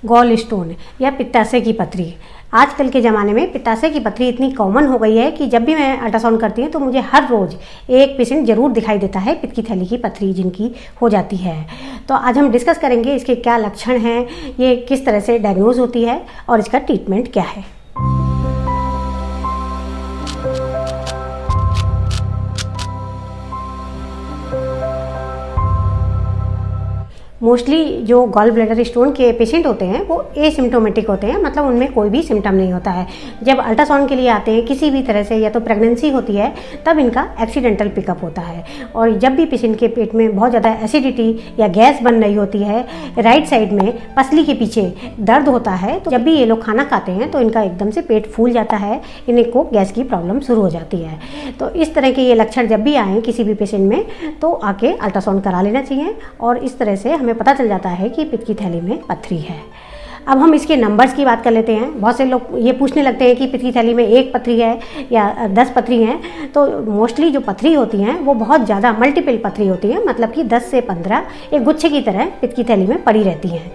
Gall stone या पित्ताशय की पथरी। आजकल के ज़माने में पित्ताशय की पथरी इतनी कॉमन हो गई है कि जब भी मैं अल्ट्रासाउंड करती हूँ तो मुझे हर रोज़ एक पेशेंट ज़रूर दिखाई देता है पित्त की थैली की पथरी जिनकी हो जाती है। तो आज हम डिस्कस करेंगे इसके क्या लक्षण हैं, ये किस तरह से डायग्नोज होती है और इसका ट्रीटमेंट क्या है। मोस्टली जो गॉल ब्लैडर स्टोन के पेशेंट होते हैं वो एसिम्टोमेटिक होते हैं, मतलब उनमें कोई भी सिम्टम नहीं होता है। जब अल्ट्रासाउंड के लिए आते हैं किसी भी तरह से, या तो प्रेगनेंसी होती है तब इनका एक्सीडेंटल पिकअप होता है। और जब भी पेशेंट के पेट में बहुत ज़्यादा एसिडिटी या गैस बन रही होती है, राइट साइड में पसली के पीछे दर्द होता है, तो जब भी ये लोग खाना खाते हैं तो इनका एकदम से पेट फूल जाता है, इनको गैस की प्रॉब्लम शुरू हो जाती है। तो इस तरह के ये लक्षण जब भी आएँ किसी भी पेशेंट में तो आके अल्ट्रासाउंड करा लेना चाहिए और इस तरह से हमें पता चल जाता है कि पित्त की थैली में पथरी है। अब हम इसके नंबर्स की बात कर लेते हैं। बहुत से लोग ये पूछने लगते हैं कि पित्त की थैली में एक पथरी है या 10 पथरी हैं। तो मोस्टली जो पथरी होती हैं वो बहुत ज़्यादा मल्टीपल पथरी होती हैं, मतलब कि 10 से 15 एक गुच्छे की तरह पित्त की थैली में पड़ी रहती हैं।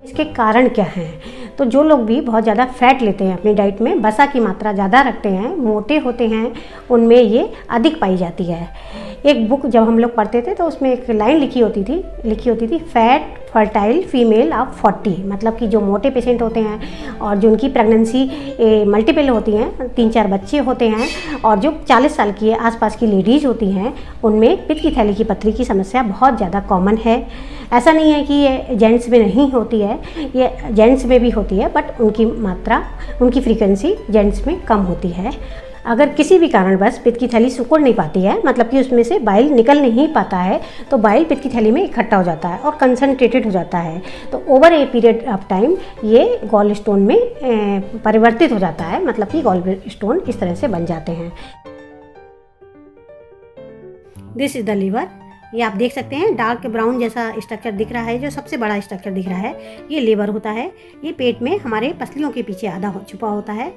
इसके कारण क्या हैं? तो जो लोग भी बहुत ज़्यादा फैट लेते हैं अपनी डाइट में, वसा की मात्रा ज़्यादा रखते हैं, मोटे होते हैं, उनमें ये अधिक पाई जाती है। एक बुक जब हम लोग पढ़ते थे तो उसमें एक लाइन लिखी होती थी फैट फर्टाइल फीमेल ऑफ 40, मतलब कि जो मोटे पेशेंट होते हैं और जो उनकी प्रेगनेंसी मल्टीपल होती हैं, 3-4 बच्चे होते हैं, और जो 40 साल की आसपास की लेडीज़ होती हैं, उनमें पित्त की थैली की पथरी की समस्या बहुत ज़्यादा कॉमन है। ऐसा नहीं है कि ये जेंट्स में नहीं होती है, ये जेंट्स में भी होती है, बट उनकी मात्रा, उनकी फ्रीक्वेंसी जेंट्स में कम होती है। अगर किसी भी कारणवश पित्त की थैली सिकुड़ नहीं पाती है, मतलब कि उसमें से बाइल निकल नहीं पाता है, तो बाइल पित्त की थैली में इकट्ठा हो जाता है और कंसंट्रेटेड हो जाता है। तो over a period of time ये गॉल स्टोन में परिवर्तित हो जाता है, मतलब कि गॉल स्टोन इस तरह से बन जाते हैं। This is the liver. ये आप देख सकते हैं डार्क ब्राउन जैसा स्ट्रक्चर दिख रहा है, जो सबसे बड़ा स्ट्रक्चर दिख रहा है ये लिवर होता है। ये पेट में हमारे पसलियों के पीछे आधा छुपा होता है,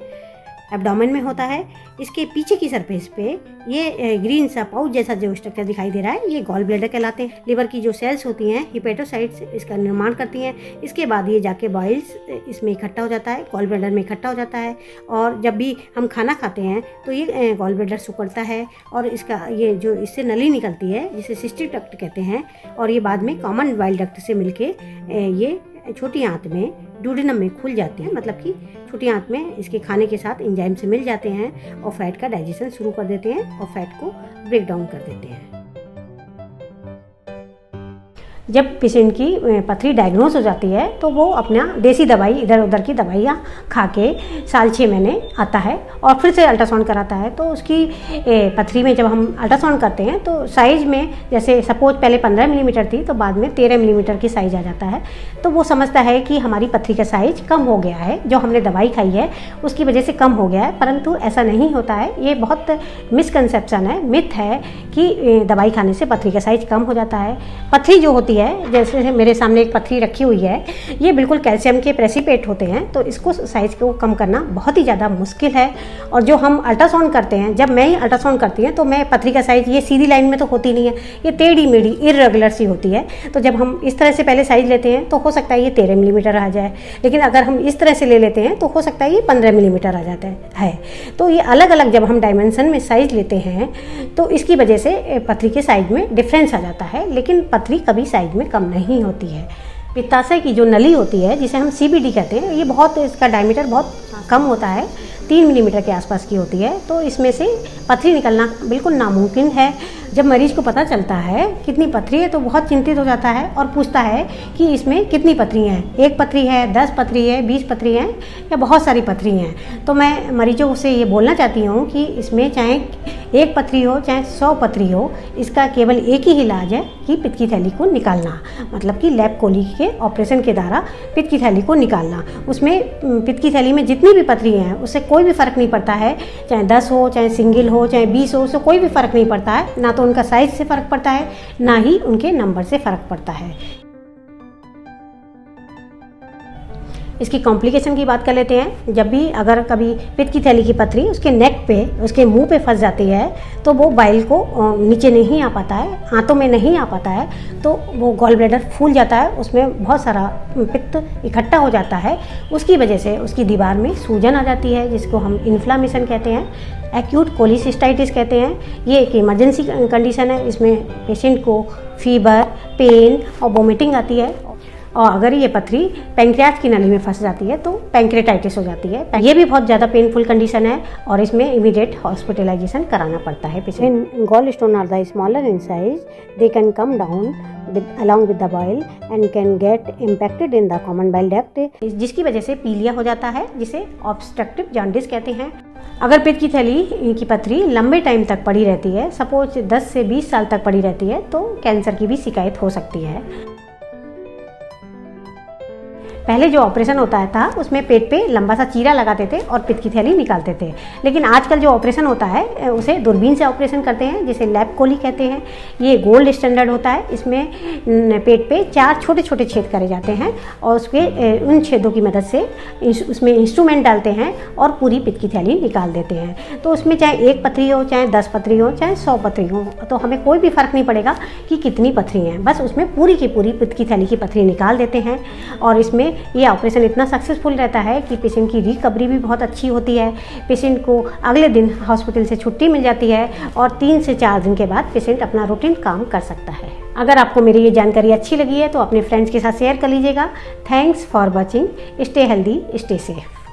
एब्डोमेन में होता है। इसके पीछे की सरफेस पे ये ग्रीन सा पाउच जैसा जो स्ट्रक्चर दिखाई दे रहा है, ये गॉल ब्लैडर कहलाते हैं। लिवर की जो सेल्स होती हैं हिपेटोसाइट्स इसका निर्माण करती हैं। इसके बाद ये जाके बॉइल्स इसमें इकट्ठा हो जाता है, गॉल ब्लैडर में इकट्ठा हो जाता है, और जब भी हम खाना खाते हैं तो ये गॉल ब्लैडर सिकुड़ता है और इसका ये जो इससे नली निकलती है जिसे सिस्टिक डक्ट कहते हैं, और ये बाद में कॉमन बाइल डक्ट से मिलके ये छोटी आंत में ड्यूडेनम में खुल जाते हैं, मतलब कि छोटी आंत में इसके खाने के साथ एंजाइम से मिल जाते हैं और फैट का डाइजेशन शुरू कर देते हैं और फैट को ब्रेक डाउन कर देते हैं। जब पेशेंट की पथरी डायग्नोज हो जाती है तो वो अपना देसी दवाई, इधर उधर की दवाइयाँ खा के साल 6 महीने आता है और फिर से अल्ट्रासाउंड कराता है। तो उसकी पथरी में जब हम अल्ट्रासाउंड करते हैं तो साइज़ में, जैसे सपोज पहले 15 मिलीमीटर थी तो बाद में 13 मिलीमीटर की साइज़ आ जाता है। तो वो समझता है कि हमारी पथरी का साइज कम हो गया है, जो हमने दवाई खाई है उसकी वजह से कम हो गया है, परंतु ऐसा नहीं होता है। ये बहुत मिसकंसेप्शन है, मिथ है कि दवाई खाने से पथरी का साइज कम हो जाता है। पथरी जो होती है, जैसे मेरे सामने एक पथरी रखी हुई है, ये बिल्कुल कैल्शियम के प्रेसिपिटेट होते हैं, तो इसको साइज़ को कम करना बहुत ही ज़्यादा मुश्किल है। और जो हम अल्ट्रासाउंड करते हैं, जब मैं ही अल्ट्रासाउंड करती हूँ तो मैं पथरी का साइज़ ये सीधी लाइन में तो होती नहीं है, ये टेढ़ी मेढ़ी इर्रेगुलर सी होती है। तो जब हम इस तरह से पहले साइज़ लेते हैं तो हो सकता है ये 13 मिलीमीटर आ जाए, लेकिन अगर हम इस तरह से ले लेते हैं तो हो सकता है ये 15 मिलीमीटर आ जाता है। तो ये अलग अलग जब हम डायमेंशन में साइज़ लेते हैं तो इसकी वजह से पथरी के साइज में डिफरेंस आ जाता है, लेकिन पथरी कभी साइज में कम नहीं होती है। पित्ताशय की जो नली होती है जिसे हम CBD कहते हैं, ये बहुत, इसका डायमीटर बहुत कम होता है, 3 मिलीमीटर के आसपास की होती है। तो इसमें से पथरी निकलना बिल्कुल नामुमकिन है। जब मरीज को पता चलता है कितनी पथरी है तो बहुत चिंतित हो जाता है और पूछता है कि इसमें कितनी पथरी हैं, 1 पथरी है, 10 पथरी है, 20 पथरी हैं या बहुत सारी पथरी हैं। तो मैं मरीजों से ये बोलना चाहती हूँ कि इसमें चाहे 1 पथरी हो चाहे 100 पथरी हो, इसका केवल एक ही इलाज है कि पित्त की थैली को निकालना, मतलब कि लैप कोली के ऑपरेशन के द्वारा पित्त की थैली को निकालना। उसमें पित्त की थैली में जितनी भी पथरी हैं उससे कोई भी फ़र्क नहीं पड़ता है, चाहे 10 हो, चाहे सिंगल हो, चाहे 20 हो, उससे कोई भी फ़र्क नहीं पड़ता है। ना तो उनका साइज से फ़र्क पड़ता है, ना ही उनके नंबर से फ़र्क पड़ता है। इसकी कॉम्प्लिकेशन की बात कर लेते हैं। जब भी अगर कभी पित्त की थैली की पथरी उसके नेक पे, उसके मुंह पे फंस जाती है तो वो बाइल को नीचे नहीं आ पाता है, आंतों में नहीं आ पाता है, तो वो गॉल ब्लैडर फूल जाता है, उसमें बहुत सारा पित्त इकट्ठा हो जाता है। उसकी वजह से उसकी दीवार में सूजन आ जाती है, जिसको हम इन्फ्लामेशन कहते हैं, एक्यूट कोलिसिस्टाइटिस कहते हैं। ये एक इमरजेंसी कंडीशन है। इसमें पेशेंट को फीवर, पेन और वोमिटिंग आती है, और अगर ये पथरी पैंक्रियाज की नली में फंस जाती है तो पैंक्रेटाइटिस हो जाती है। ये भी बहुत ज़्यादा पेनफुल कंडीशन है और इसमें इमीडिएट हॉस्पिटलाइजेशन कराना पड़ता है patient. Gall stone are the smaller in size, they can come down along with the bile and can get impacted in the common bile duct, जिसकी वजह से पीलिया हो जाता है, जिसे ऑब्स्ट्रक्टिव जॉन्डिस कहते हैं। अगर पित्त की थैली की पथरी लंबे टाइम तक पड़ी रहती है, सपोज 10 से 20 साल तक पड़ी रहती है, तो कैंसर की भी शिकायत हो सकती है। पहले जो ऑपरेशन होता था उसमें पेट पे लंबा सा चीरा लगाते थे और पित्त की थैली निकालते थे, लेकिन आजकल जो ऑपरेशन होता है उसे दूरबीन से ऑपरेशन करते हैं, जिसे लैप कोली कहते हैं। ये गोल्ड स्टैंडर्ड होता है। इसमें पेट पे 4 छोटे छोटे छेद करे जाते हैं और उसके उन छेदों की मदद से उसमें इंस्ट्रूमेंट डालते हैं और पूरी पित्त की थैली निकाल देते हैं। तो उसमें चाहे 1 पथरी हो, चाहे 10 पथरी हो, चाहे 100 पथरी हो, तो हमें कोई भी फर्क नहीं पड़ेगा कि कितनी पथरी हैं, बस उसमें पूरी की पूरी पित्त की थैली की पथरी निकाल देते हैं। और इसमें ये ऑपरेशन इतना सक्सेसफुल रहता है कि पेशेंट की रिकवरी भी बहुत अच्छी होती है। पेशेंट को अगले दिन हॉस्पिटल से छुट्टी मिल जाती है और 3 से 4 दिन के बाद पेशेंट अपना रूटीन काम कर सकता है। अगर आपको मेरी ये जानकारी अच्छी लगी है तो अपने फ्रेंड्स के साथ शेयर कर लीजिएगा। Thanks for watching. Stay healthy, stay safe.